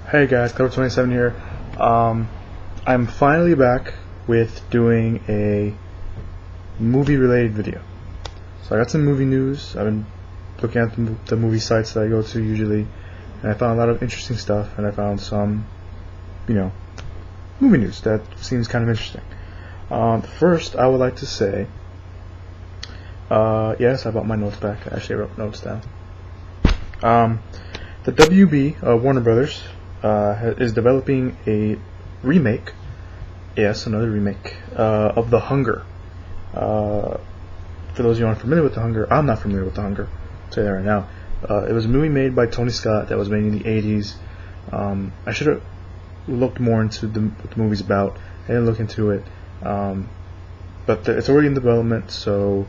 Hey guys, Clever27 here. I'm finally back with doing a movie-related video. So I got some movie news. I've been looking at the movie sites that I go to usually, and I found a lot of interesting stuff, and I found some, movie news that seems kind of interesting. First, I would like to say, yes, I brought my notes back. I actually wrote notes down. The WB, Warner Brothers, is developing a remake, another remake, of The Hunger. For those of you who aren't familiar with The Hunger, I'm not familiar with The Hunger, I'll tell you that right now. It was a movie made by Tony Scott that was made in the 80s. I should have looked more into what the movie's about. I didn't look into it. But it's already in development, so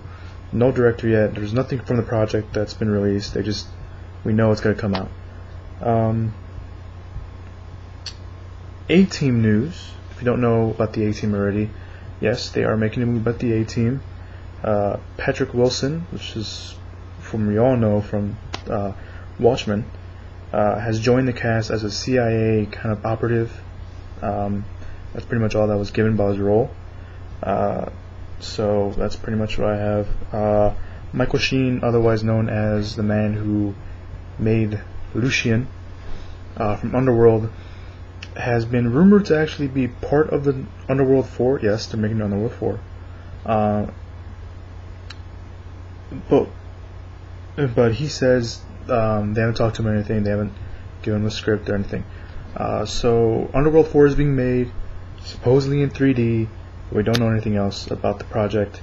no director yet. There's nothing from the project that's been released. We know it's going to come out. A-Team news. If you don't know about the A-Team already, yes, they are making a movie about the A-Team. Patrick Wilson, which is from we all know from Watchmen, has joined the cast as a CIA kind of operative. That's pretty much all that was given about his role. So that's pretty much what I have. Michael Sheen, otherwise known as the man who made Lucien from Underworld, has been rumored to actually be part of the Underworld 4. Yes, they're making Underworld 4. But he says they haven't talked to him or anything. They haven't given him a script or anything. So Underworld 4 is being made, supposedly in 3D. We don't know anything else about the project.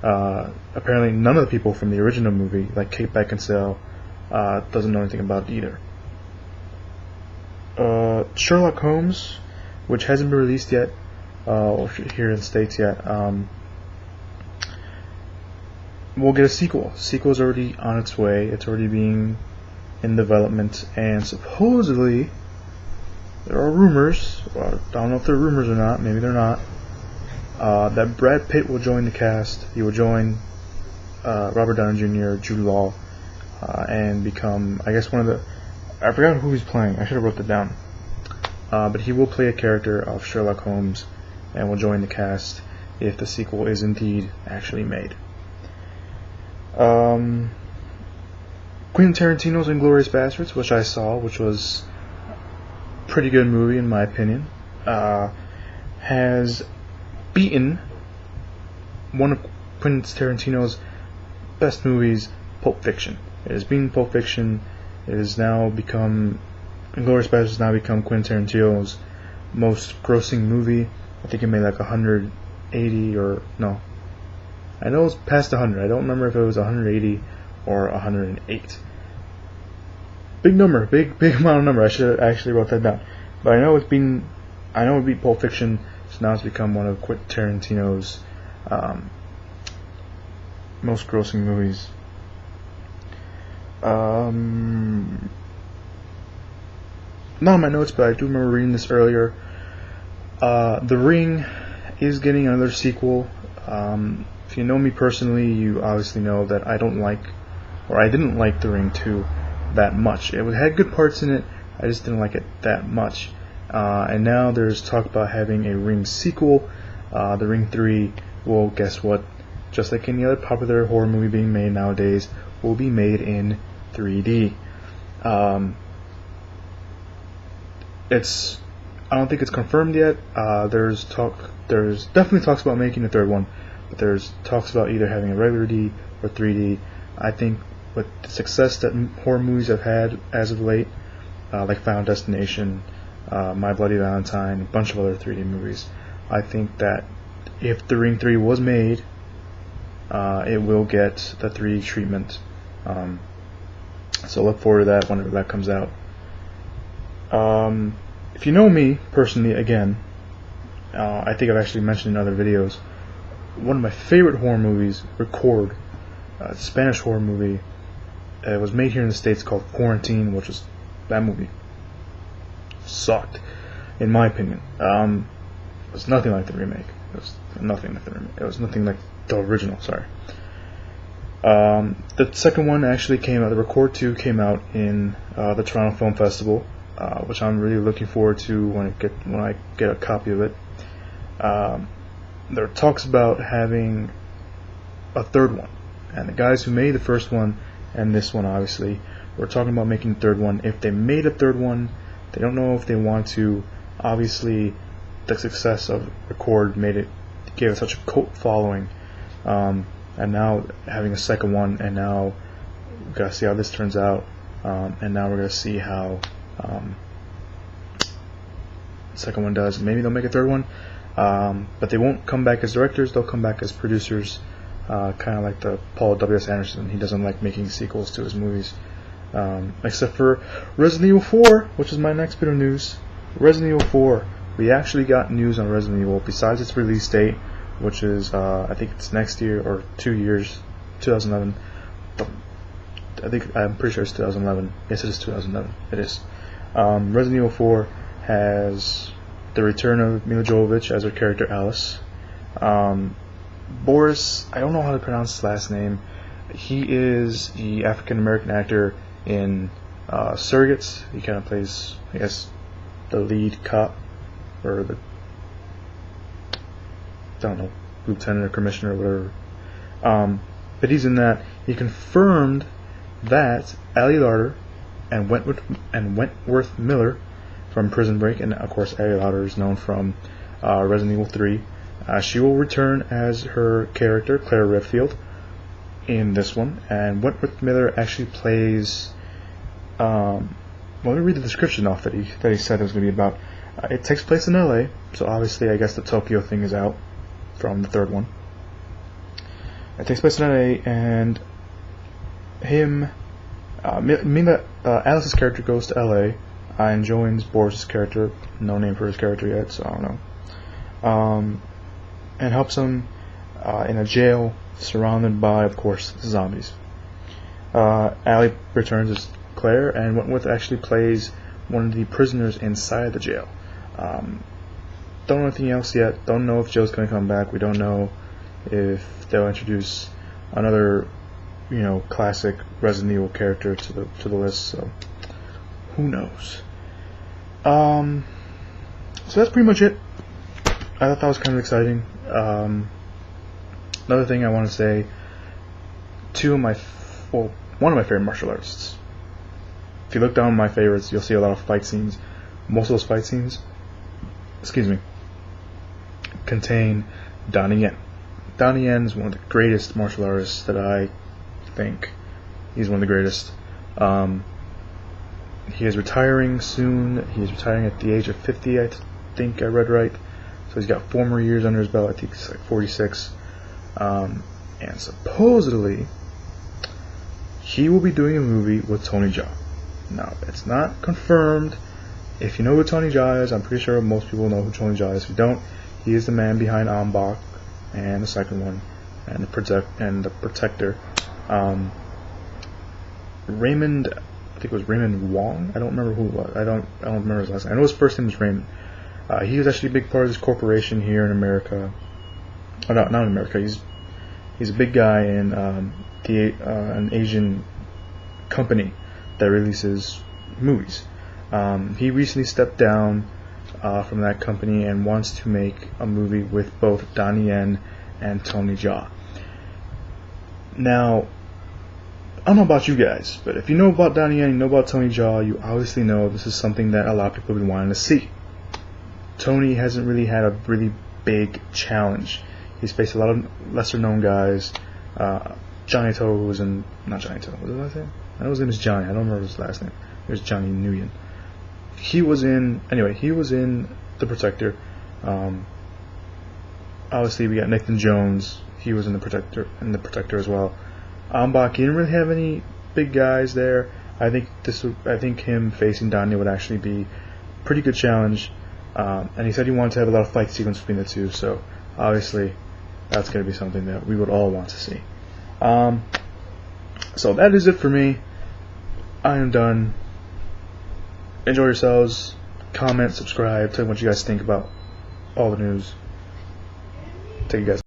Apparently none of the people from the original movie, like Kate Beckinsale, doesn't know anything about it either. Sherlock Holmes, which hasn't been released yet, or here in the States yet, we'll get a sequel. The sequel is already on its way. It's already being in development, and supposedly there are rumors, I don't know if they're rumors or not, maybe they're not, that Brad Pitt will join the cast. He will join Robert Downey Jr., Jude Law, and become, I guess, one of the... I forgot who he's playing. I should have wrote that down. But he will play a character of Sherlock Holmes and will join the cast if the sequel is indeed actually made. Quentin Tarantino's Inglourious Basterds, which I saw, which was a pretty good movie in my opinion, has beaten one of Quentin Tarantino's best movies, Pulp Fiction. It has beaten Pulp Fiction. It has now become, Inglourious Basterds has now become Quentin Tarantino's most grossing movie. I think it made like 180 or no. I know it was past 100. I don't remember if it was 180 or 108. Big number, big amount of number. I should have actually wrote that down. But I know it beat Pulp Fiction, so now it's become one of Quentin Tarantino's most grossing movies. Not on my notes, but I do remember reading this earlier. The Ring is getting another sequel. If you know me personally, you obviously know that I didn't like The Ring 2 that much. It had good parts in it, I just didn't like it that much. And now there's talk about having a Ring sequel. The Ring 3 will, guess what, just like any other popular horror movie being made nowadays, will be made in 3D. I don't think it's confirmed yet. There's definitely talks about making a third one, but there's talks about either having a regular D or 3D. I think with the success that horror movies have had as of late, like Final Destination, My Bloody Valentine, a bunch of other 3D movies, I think that if The Ring 3 was made, it will get the 3D treatment. So look forward to that whenever that comes out. If you know me personally, again, I think I've actually mentioned in other videos, one of my favorite horror movies, Record, a Spanish horror movie. It was made here in the States called Quarantine, that movie sucked, in my opinion. It was nothing like the remake. It was nothing like the original, sorry. The second one actually came out, the Record 2 came out in the Toronto Film Festival. which I'm really looking forward to when I get a copy of it. There are talks about having a third one, and the guys who made the first one and this one, obviously, were talking about making a third one. If they made a third one, they don't know if they want to. Obviously, the success of Record gave it such a cult following, and now having a second one, and now we gotta see how this turns out, and now we're gonna see how the second one does. Maybe they'll make a third one, but they won't come back as directors. They'll come back as producers, kind of like the Paul W.S. Anderson. He doesn't like making sequels to his movies, except for Resident Evil 4, which is my next bit of news. Resident Evil 4. We actually got news on Resident Evil besides its release date, which is I think it's next year or 2 years, 2011. I'm pretty sure it's 2011. Yes, it is 2011. It is. Resident Evil 4 has the return of Mila Jovovich as her character Alice. Boris, I don't know how to pronounce his last name. He is the African American actor in Surrogates. He kind of plays, I guess, the lead cop, or the, I don't know, lieutenant or commissioner or whatever. But he's in that. He confirmed that Ali Larter and Wentworth Miller from Prison Break, and of course Ali Larter is known from Resident Evil 3. She will return as her character, Claire Redfield, in this one. And Wentworth Miller actually plays. Well, let me read the description off that he said it was going to be about. It takes place in LA, so obviously I guess the Tokyo thing is out from the third one. It takes place in LA, and Alice's character goes to LA and joins Boris' character. No name for his character yet, so I don't know. And helps him in a jail surrounded by, of course, zombies. Allie returns as Claire, and Wentworth actually plays one of the prisoners inside the jail. Don't know anything else yet. Don't know if Joe's going to come back. We don't know if they'll introduce another, classic Resident Evil character to the list. So who knows? So that's pretty much it. I thought that was kind of exciting. Another thing I want to say, one of my favorite martial artists. If you look down my favorites, you'll see a lot of fight scenes. Most of those fight scenes, contain Donnie Yen. Donnie Yen is one of the greatest martial artists that I think. He's one of the greatest. He is retiring soon. He is retiring at the age of 50, I think I read right. So he's got 4 more years under his belt. I think he's like 46. And supposedly, he will be doing a movie with Tony Jaa. Now, it's not confirmed. If you know who Tony Jaa is, I'm pretty sure most people know who Tony Jaa is. If you don't, he is the man behind Ambach and the second one, and the Protector. Raymond, I think it was Raymond Wong. I don't remember who it was. I don't remember his last name. I know his first name was Raymond. He was actually a big part of this corporation here in America. Oh, not in America. He's a big guy in an Asian company that releases movies. He recently stepped down from that company and wants to make a movie with both Donnie Yen and Tony Jaa. Now, I don't know about you guys, but if you know about Donnie Yen, you know about Tony Jaa, you obviously know this is something that a lot of people have been wanting to see. Tony hasn't really had a really big challenge. He's faced a lot of lesser-known guys. Johnny Toe was in... Not Johnny Toe. What was his last name? I know his name is Johnny. I don't remember his last name. It was Johnny Nguyen. He was in The Protector. Obviously, we got Nathan Jones. He was in The Protector as well. Ambach, he didn't really have any big guys there. I think him facing Donnie would actually be a pretty good challenge. And he said he wanted to have a lot of fight sequence between the two, so obviously that's going to be something that we would all want to see. So that is it for me. I am done. Enjoy yourselves. Comment, subscribe, tell me what you guys think about all the news. Take you guys.